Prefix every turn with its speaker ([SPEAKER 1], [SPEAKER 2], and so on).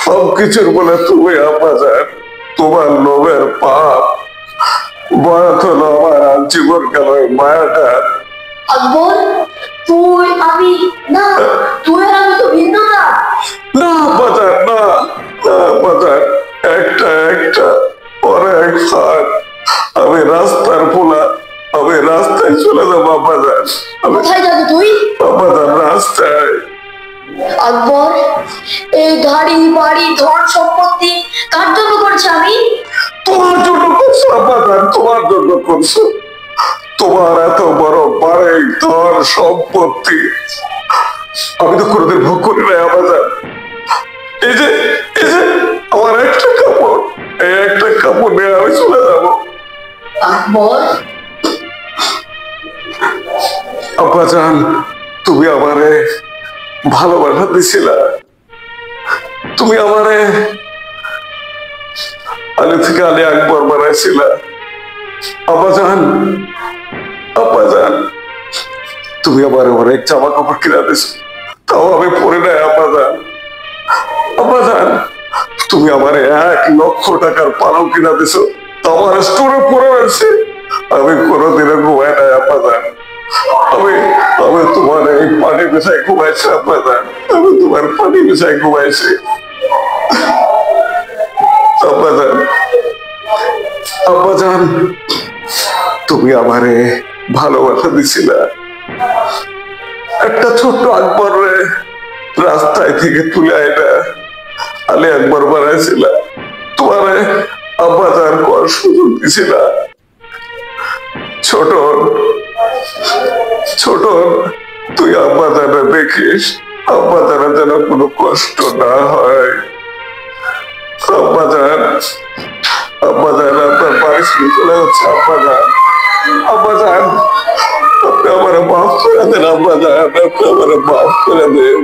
[SPEAKER 1] সবকিছুর বলে তুমি আব্বাজান, তোমার লোভের পাপ বয়াত হলো আমার জীবন গেল মায়াটা।
[SPEAKER 2] আকবর, তুই আমি না, তুই আর আমি তো ভিন্ন না।
[SPEAKER 1] না আব্বাজান, না আব্বাজান, একটা একটা অনেক হাত। আমি রাস্তার পোলা, আমি রাস্তায় চলে যাবো আব্বাজান।
[SPEAKER 2] কোথায় যাবি তুই?
[SPEAKER 1] আব্বাজান রাস্তায়।
[SPEAKER 2] আকবর, এই গাড়ি বাড়ি ধন সম্পত্তি কার জন্য করছি আমি?
[SPEAKER 1] তোমার জন্য করছো আব্বাজান, তোমার জন্য করছো। তোমার এত বড় বাড়ি ধন সম্পত্তি আমি তো কোনোদিন ভোগ করি নাই আব্বাজান। এই যে আমার একটা কাপড়, এই একটা কাপড় নিয়ে আমি চলে যাবো।
[SPEAKER 2] আকবর,
[SPEAKER 1] আব্বাজান, তুমি আমারে ভালোবাসা দিছিলা, তুমি আমারে আলী থেকে আলী আকবর বানাইছিলা। আব্বাজান, আব্বাজান, তুমি আমার অনেক জামা কাপড় কিনা দিছো, তাও আমি পরে নাই আব্বাজান। আব্বাজান, তুমি আমার 1,00,000 টাকার পালক কিনা দিছো, তাও আমার স্টোরে পরে রয়েছে, আমি কোনোদিনও ঘুমাই নাই আব্বাজান। আমি তোমার এই পানি বিছাই ঘুমাইছি আব্বাজান, আমি তোমার পানি বিছাই ঘুমাইছি আব্বাজান। আব্বাজান, তুমি আমারে ভালোবাসা দিছিলা, একটা ছোট্ট আকবর রাস্তায় থেকে তুলে আইনা আলী আকবর বানাইছিলা, তোমারে আব্বাজান কর সুযোগ দিছিলা। ছোট ছোট, তুই আব্বাজানে দেখিস, আব্বাজানের যেন কোনো কষ্ট না হয়। আব্বাজান, আব্বাজান, আপনার বাড়ি চলে যাচ্ছে আব্বাজান। আব্বাজান, আপনি আমার মাফ করে দেন আব্বাজান, আপনি আমার মাফ করে দেন।